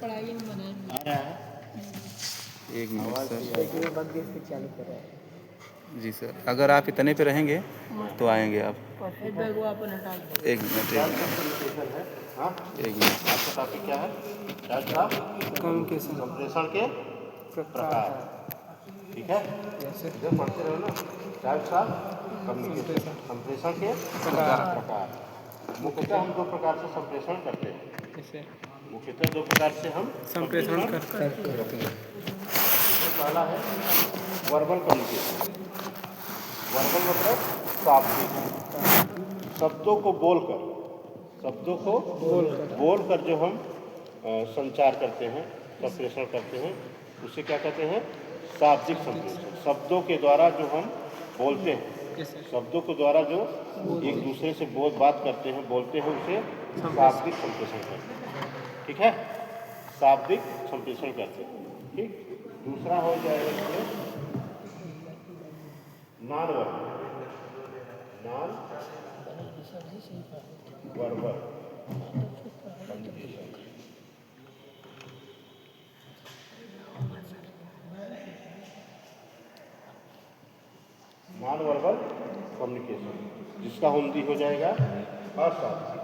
पढ़ाई में मना नहीं आ रहा है। एक मिनट सर। चालू कर रहा है। जी सर, अगर आप इतने पे रहेंगे तो आएंगे आप। बैग वो अपन हटा दो। एक मिनट, एक मिनट, कम्युनिकेशन है। हाँ, एक मिनट। आपका टॉपिक क्या है? क्या साहब? कम्युनिकेशन संप्रेषण के प्रकार। ठीक है, इधर पढ़ते रहो ना। टाइप्स ऑफ कम्युनिकेशन, संप्रेषण के प्रकार। मुख्यतः हम दो प्रकार से संप्रेषण करते हैं। मुख्यतः दो प्रकार से हम संप्रेषण करते हैं। पहला है वर्बल कम्युनिकेशन। वर्बल मतलब शाब्दिक, शब्दों को बोलकर जो हम संचार करते हैं, संप्रेषण करते हैं, उसे क्या कहते हैं? शाब्दिक संप्रेषण। शब्दों के द्वारा जो हम बोलते हैं, शब्दों के द्वारा जो एक दूसरे से बात करते हैं, बोलते हैं, उसे शाब्दिक संप्रेषण करते हैं। ठीक है, शाब्दिक संप्रेषण करते हैं। ठीक, दूसरा हो जाएगा इसमें non verbal communication. Non verbal communication, जिसका हिंदी हो जाएगा अशाब्दिक।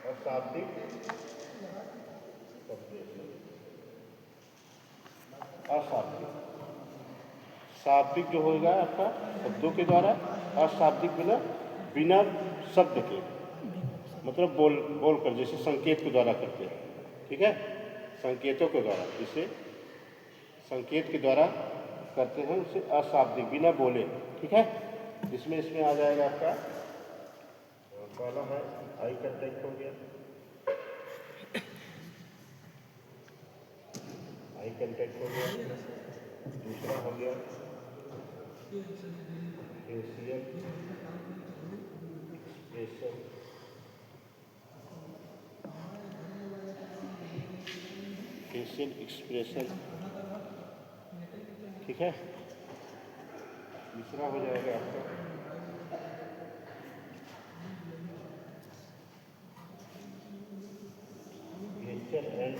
अशाब्दिक संप्रेषण। अशाब्दिक, शाब्दिक जो होगा आपका शब्दों के द्वारा, अशाब्दिक बिना शब्द के, मतलब बोलकर, जैसे संकेत के द्वारा करते हैं। ठीक है, संकेतों के द्वारा, जिसे संकेत के द्वारा करते हैं, उसे अशाब्दिक, बिना बोले। ठीक है, इसमें आ जाएगा आपका पहला है आई कांटेक्ट हो गया। आई कांटेक्ट हो गया। दूसरा हो गया फेशियल एक्सप्रेशन। Facial expression. ठीक है, तीसरा हो जाएगा आपका गेस्चर एंड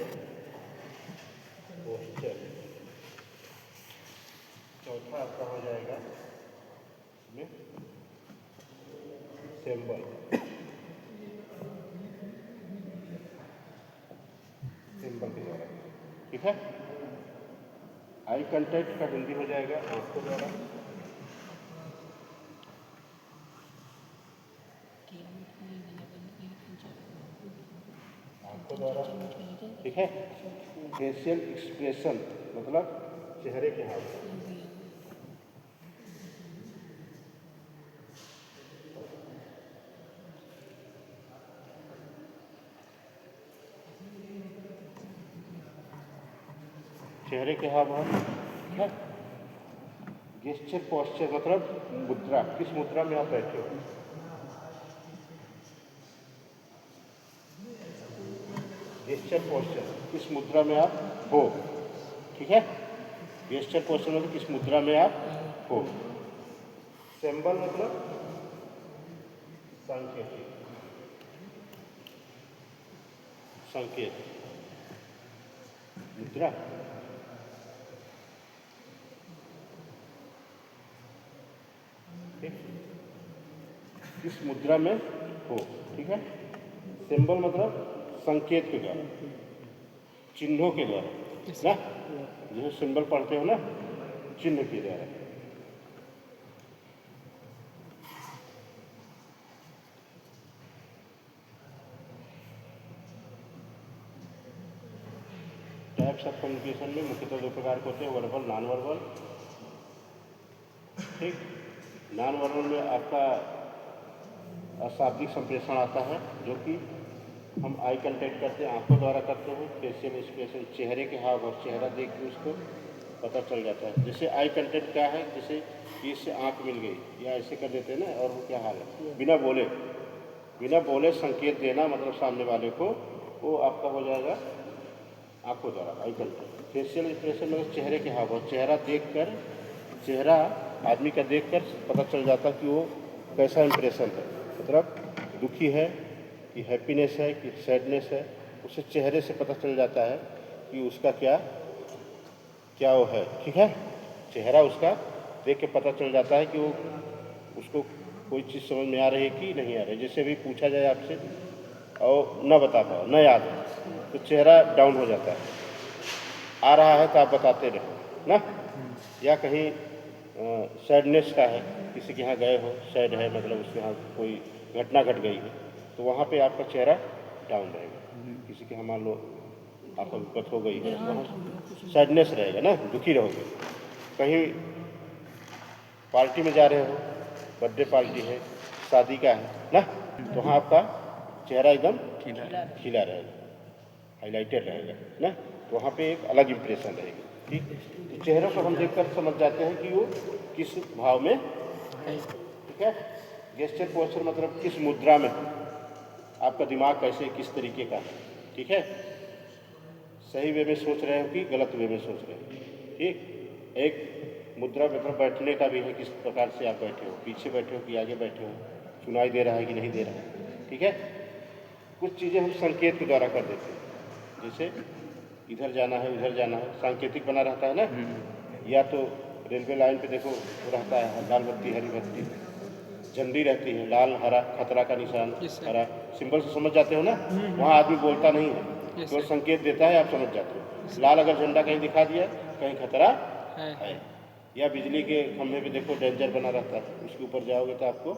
पोस्चर। चौथा आपका हो जाएगा इसमें सिंबल। सिंबल के द्वारा। ठीक है, आई कांटेक्ट का हिंदी हो जाएगा आंखों द्वारा। आंखों द्वारा। ठीक है, फेशियल एक्सप्रेशन मतलब चेहरे के हाव। चेहरे के हाव भाव। ठीक है, गेस्चर पोस्चर मतलब मुद्रा, किस मुद्रा में आप बैठे हो। गेस्चर पोस्चर, किस मुद्रा में आप हो। ठीक है, गेस्चर पोस्चर मतलब किस मुद्रा में आप हो। सिंबल मतलब सांकेतिक, संकेत, मुद्रा। ठीक, किस मुद्रा में हो। ठीक है, सिंबल मतलब संकेत के द्वारा, चिन्हों के द्वारा ना, जैसे सिंबल पढ़ते हो ना, चिन्ह के द्वारा। टाइप्स ऑफ कम्युनिकेशन में मुख्यतः दो प्रकार के होते हैं, वर्बल, नॉन वर्बल। ठीक, नॉन वर्बल में आपका अशाब्दिक संप्रेषण आता है, जो कि हम आई कांटेक्ट करते हैं, आंखों द्वारा करते हैं। फेशियल एक्सप्रेशन, चेहरे के हाव और चेहरा देख के उसको पता चल जाता है। जैसे आई कांटेक्ट क्या है, जैसे इससे आंख मिल गई या ऐसे कर देते हैं ना, और वो क्या हाल है, बिना बोले संकेत देना, मतलब सामने वाले को, वो आपका हो जाएगा आंखों द्वारा, आई कांटेक्ट। फेशियल एक्सप्रेशन मतलब चेहरे के हाव, चेहरा आदमी का देखकर पता चल जाता कि वो कैसा इम्प्रेशन है, मतलब दुखी है कि हैप्पीनेस है कि सैडनेस है, उसे चेहरे से पता चल जाता है कि उसका क्या क्या वो है। ठीक है, चेहरा उसका देख के पता चल जाता है कि वो उसको कोई चीज़ समझ में आ रही है कि नहीं आ रही। जैसे भी पूछा जाए आपसे और न बता पाओ, न याद है, तो चेहरा डाउन हो जाता है। आ रहा है तो आप बताते रहो ना। या कहीं सैडनेस का है, किसी के यहाँ गए हो, सैड है, मतलब उसके यहाँ कोई घटना घट गई है, तो वहाँ पे आपका चेहरा डाउन रहेगा। किसी के यहाँ मान लो आपका विपत हो गई है, वहाँ सैडनेस रहेगा ना, दुखी रहोगे। कहीं पार्टी में जा रहे हो, बर्थडे पार्टी है, शादी का है ना, तो वहाँ आपका चेहरा एकदम खिला रहेगा, हाईलाइटेड रहेगा ना, तो वहाँ पे एक अलग इम्प्रेशन रहेगी। ठीक, तो चेहरों को हम देखकर समझ जाते हैं कि वो किस भाव में है। ठीक है, गेस्चर पोस्चर मतलब किस मुद्रा में है, आपका दिमाग कैसे किस तरीके का है। ठीक है, सही वे में सोच रहे हो कि गलत वे में सोच रहे हो। ठीक, एक मुद्रा मतलब बैठने का भी है, किस प्रकार से आप बैठे हो, पीछे बैठे हो कि आगे बैठे हो, सुनाई दे रहा है कि नहीं दे रहा है। ठीक है, कुछ चीज़ें हम संकेत के द्वारा कर देते हैं, जैसे इधर जाना है उधर जाना है, सांकेतिक बना रहता है ना। या तो रेलवे लाइन पे देखो रहता है लाल बत्ती हरी बत्ती, झंडी रहती है लाल हरा, खतरा का निशान हरा, सिंबल से समझ जाते हो ना। वहाँ आदमी बोलता नहीं है, तो संकेत देता है, आप समझ जाते हो। लाल अगर झंडा कहीं दिखा दिया, कहीं खतरा है। या बिजली के खंभे पे देखो डेंजर बना रहता है, उसके ऊपर जाओगे तो आपको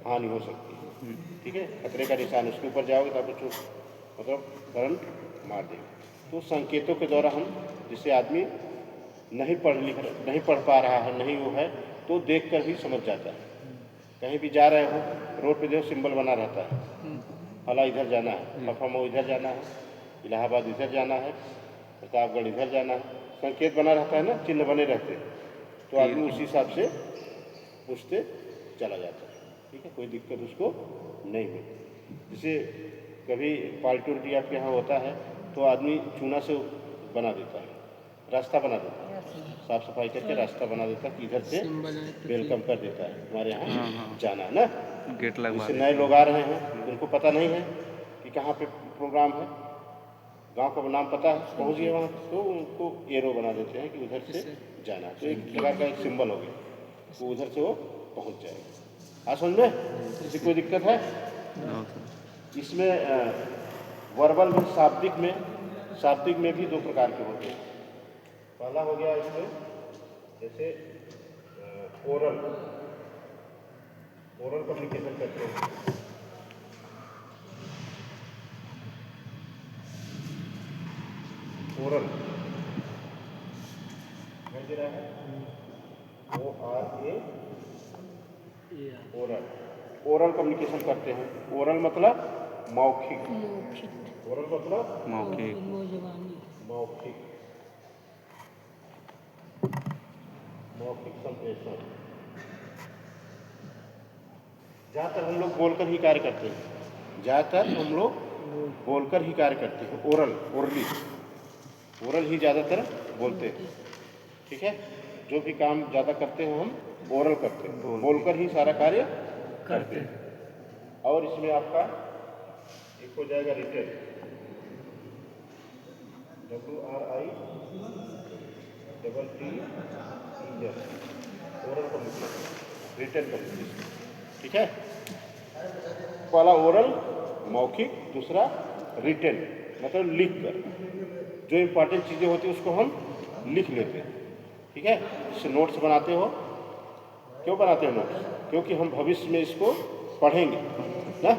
हानि हो सकती है। ठीक है, खतरे का निशान, उसके ऊपर जाओगे तो आपको मतलब करंट मार देगा। तो संकेतों के द्वारा हम, जिससे आदमी नहीं पढ़ पा रहा है, नहीं वो है, तो देख कर भी समझ जाता है। कहीं भी जा रहे हो, रोड पे देखो सिंबल बना रहता है, फला इधर जाना है, फफामो इधर जाना है, इलाहाबाद इधर जाना है, प्रतापगढ़ इधर जाना है, संकेत बना रहता है ना, चिन्ह बने रहते हैं, तो आदमी उसी हिसाब से पूछते चला जाता है। ठीक है, कोई दिक्कत उसको नहीं हुई। जैसे कभी पार्टी उल्टी आपके यहाँ होता है, तो आदमी चूना से बना देता है, रास्ता बना देता है, साफ सफाई करके रास्ता बना देता है कि इधर से वेलकम कर देता है, हमारे यहाँ जाना है ना। गेट लगवा जैसे नए लोग आ रहे हैं, उनको पता नहीं है कि कहाँ पे प्रोग्राम है, गांव का नाम पता है, पहुँच गए वहाँ, तो उनको एरो बना देते हैं कि उधर से जाना है। तो एक प्रकार का एक सिंबल हो गया, वो उधर से वो पहुँच जाएगा। हाँ, समझ में इससे कोई दिक्कत है? इसमें वर्बल में शाब्दिक में भी दो प्रकार के होते हैं। पहला हो गया इसमें जैसे ओरल कम्युनिकेशन करते हैं। ओरल समझ रहा है, ORA, ओरल कम्युनिकेशन करते हैं। ओरल मतलब मौखिक, ओरल मतलब मौखिक संप्रेषण। ज़्यादातर हम लोग बोलकर ही कार्य करते हैं, ज़्यादातर हम लोग बोलकर ही कार्य करते हैं। ओरल ही ज़्यादातर बोलते हैं। ठीक है, जो भी काम ज़्यादा करते हैं हम ओरल करते हैं, बोलकर ही सारा कार्य करते हैं। और इसमें आपका एक हो जाएगा written, WRITTEN, oral communication, written communication. ठीक है, पहला ओरल मौखिक, दूसरा रिटन मतलब लिख कर, जो इम्पोर्टेंट चीज़ें होती हैं उसको हम लिख लेते हैं। ठीक है, जैसे नोट्स बनाते हो, क्यों बनाते हो नोट्स? क्योंकि हम भविष्य में इसको पढ़ेंगे ना।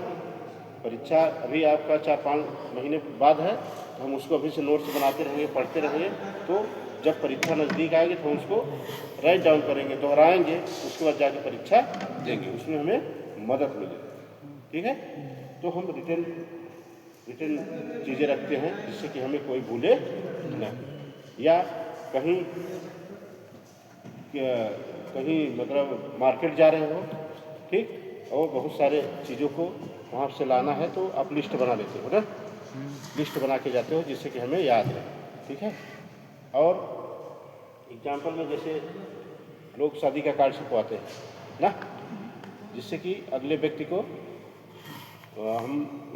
परीक्षा अभी आपका 4-5 महीने बाद है, तो हम उसको अभी से नोट्स बनाते रहेंगे, पढ़ते रहेंगे, तो जब परीक्षा नज़दीक आएगी तो हम उसको राइट डाउन करेंगे, दोहराएंगे, उसके बाद जाके परीक्षा देंगे, उसमें हमें मदद मिलेगी। ठीक है, तो हम रिटन चीज़ें रखते हैं जिससे कि हमें कोई भूले नहीं। या कहीं मतलब मार्केट जा रहे हो, ठीक, और बहुत सारे चीज़ों को वहाँ से लाना है, तो आप लिस्ट बना लेते हो ना, लिस्ट बना के जाते हो जिससे कि हमें याद रहे। ठीक है, और एग्जाम्पल में जैसे लोग शादी का कार्ड छपवाते हैं ना, जिससे कि अगले व्यक्ति को हम